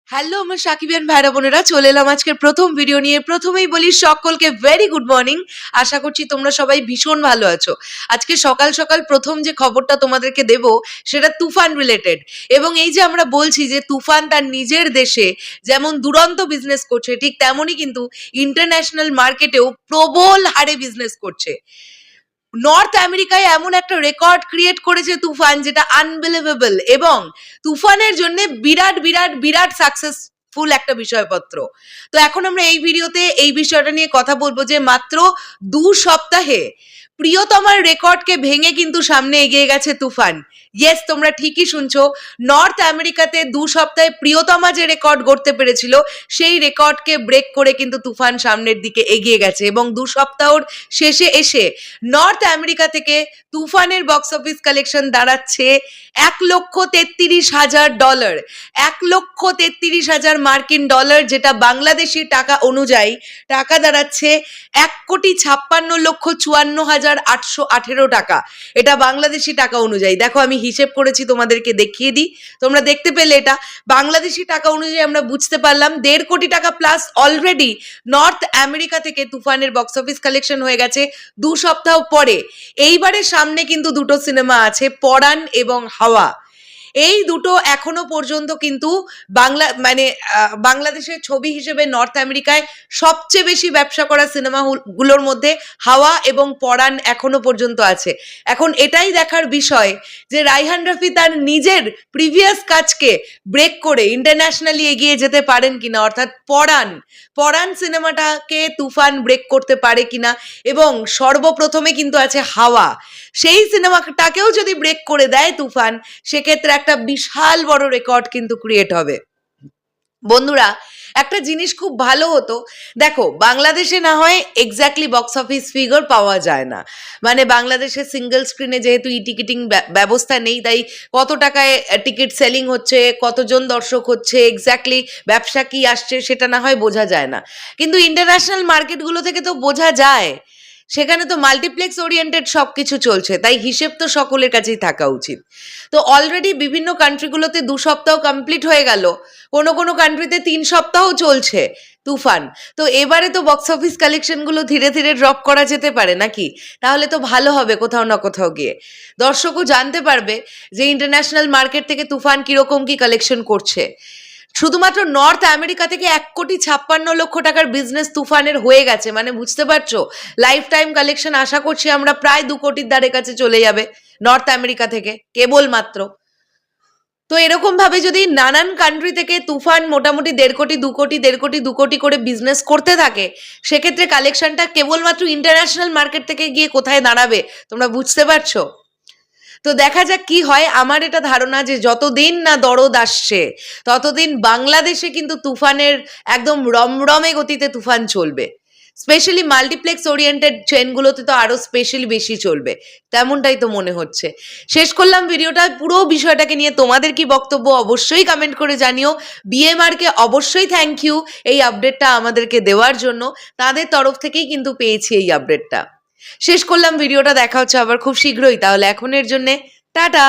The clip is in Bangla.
হ্যালো আমার সাকিবিয়ান ভাইরা বোনেরা, চলে এলাম আজকের প্রথম ভিডিও নিয়ে। প্রথমেই বলি সকলকে ভেরি গুড মর্নিং। আশা করছি তোমরা সবাই ভীষণ ভালো আছো। আজকে সকাল সকাল প্রথম যে খবরটা তোমাদেরকে দেব সেটা তুফান রিলেটেড। এবং এই যে আমরা বলছি যে তুফান তার নিজের দেশে যেমন দুরন্ত বিজনেস করছে, ঠিক তেমনই কিন্তু ইন্টারন্যাশনাল মার্কেটেও প্রবল হারে বিজনেস করছে। নর্থ আমেরিকায় এমন একটা রেকর্ড ক্রিয়েট করেছে তুফান, যেটা আনবিলিভেবল, এবং তুফানের জন্য বিরাট বিরাট বিরাট সাকসেসফুল একটা বিষয়পত্র। তো এখন আমরা এই ভিডিওতে এই বিষয়টা নিয়ে কথা বলবো যে মাত্র 2 সপ্তাহে প্রিয়তমার রেকর্ডকে ভেঙে কিন্তু সামনে এগিয়ে গেছে তুফান। ইয়েস, তোমরা ঠিকই শুনছো। নর্থ আমেরিকাতে 2 সপ্তাহে প্রিয়তমা যে রেকর্ড গড়তে পেরেছিল সেই রেকর্ডকে ব্রেক করে কিন্তু তুফান সামনের দিকে এগিয়ে গেছে, এবং 2 সপ্তাহর শেষে এসে নর্থ আমেরিকা থেকে তুফানের বক্স অফিস কালেকশন দাঁড়াচ্ছে $1,33,000, $1,33,000 মার্কিন ডলার, যেটা বাংলাদেশি টাকা অনুযায়ী টাকা দাঁড়াচ্ছে 1,56,54,818 টাকা। এটা বাংলাদেশি টাকা অনুযায়ী। দেখো আমি হিসেব করেছি, তোমাদেরকে দেখিয়ে দিই, তোমরা দেখতে পেলে। এটা বাংলাদেশি টাকা অনুযায়ী আমরা বুঝতে পারলাম 1.5 কোটি টাকা প্লাস অলরেডি নর্থ আমেরিকা থেকে তুফানের বক্স অফিস কালেকশন হয়ে গেছে 2 সপ্তাহ পরে। এইবারে সামনে কিন্তু দুটো সিনেমা আছে, পরাণ এবং হাওয়া। এই দুটো এখনো পর্যন্ত কিন্তু বাংলাদেশের ছবি হিসেবে নর্থ আমেরিকায় সবচেয়ে বেশি ব্যবসা করা সিনেমাগুলোর মধ্যে হাওয়া এবং পরাণ এখনো পর্যন্ত আছে। এখন এটাই দেখার বিষয় যে রাইহান রাফি তার নিজের প্রিভিয়াস কাজকে ব্রেক করে ইন্টারন্যাশনালি এগিয়ে যেতে পারেন কিনা, অর্থাৎ পরাণ সিনেমাটাকে তুফান ব্রেক করতে পারে কিনা। এবং সর্বপ্রথমে কিন্তু আছে হাওয়া, সেই সিনেমাটাকেও যদি ব্রেক করে দেয় তুফান, সেক্ষেত্রে একটা বিশাল বড় রেকর্ড কিন্তু ক্রিয়েট হবে। বন্ধুরা, একটা জিনিস খুব ভালো হতো, দেখো বাংলাদেশে না হয় এক্স্যাক্টলি বক্স অফিস ফিগার পাওয়া যায় না, মানে বাংলাদেশে সিঙ্গেল স্ক্রিনে যেহেতু টিকিটিং ব্যবস্থা নেই, তাই কত টাকায় টিকিট সেলিং হচ্ছে, কতজন দর্শক হচ্ছে, এক্স্যাক্টলি ব্যবসা কি আসছে সেটা না হয় বোঝা যায় না। কিন্তু ইন্টারন্যাশনাল মার্কেটগুলো থেকে তো বোঝা যায়, সেখানে তো মাল্টিপ্লেক্স ওরিয়েন্টেড সবকিছু চলছে, তাই হিসেব তো সকলের কাছেই থাকা উচিত। তো অলরেডি বিভিন্ন কান্ট্রিগুলোতে 2 সপ্তাহ কমপ্লিট হয়ে গেল, কোনো কোনো কান্ট্রিতে 3 সপ্তাহ চলছে তুফান। তো এবারে তো বক্স অফিস কালেকশনগুলো ধীরে ধীরে ড্রপ করা যেতে পারে নাকি? তাহলে তো ভালো হবে, কোথাও না কোথাও গিয়ে দর্শকও জানতে পারবে যে ইন্টারন্যাশনাল মার্কেট থেকে তুফান কিরকম কি কালেকশন করছে। শুধুমাত্র নর্থ আমেরিকা থেকে 1,56,00,000 টাকার বিজনেস তুফানের হয়ে গেছে, মানে বুঝতে পারছো লাইফ টাইম কালেকশন আশা করছি আমরা প্রায় 2 কোটির ধারে কাছে চলে যাবে নর্থ আমেরিকা থেকে কেবলমাত্র। তো এরকম ভাবে যদি নানান কান্ট্রি থেকে তুফান মোটামুটি 1.5 কোটি 2 কোটি 1.5 কোটি 2 কোটি করে বিজনেস করতে থাকে, সেক্ষেত্রে কালেকশনটা কেবলমাত্র ইন্টারন্যাশনাল মার্কেট থেকে গিয়ে কোথায় দাঁড়াবে তোমরা বুঝতে পারছো? তো দেখা যাক কি হয়। আমার এটা ধারণা যে যতদিন না দরদ আসছে ততদিন বাংলাদেশে কিন্তু তুফানের একদম রমরমে গতিতে তুফান চলবে। স্পেশালি মাল্টিপ্লেক্স ওরিয়েন্টেড চেনগুলোতে তো আরো স্পেশালি বেশি চলবে, তেমনটাই তো মনে হচ্ছে। শেষ করলাম ভিডিওটা, পুরো বিষয়টাকে নিয়ে তোমাদের কি বক্তব্য অবশ্যই কমেন্ট করে জানিও। বিএমআরকে অবশ্যই থ্যাংক ইউ এই আপডেটটা আমাদেরকে দেওয়ার জন্য, তাদের তরফ থেকেই কিন্তু পেয়েছি এই আপডেটটা। শেষ করলাম ভিডিওটা, দেখা হচ্ছে আবার খুব শীঘ্রই। তাহলে এখনের জন্যে টাটা।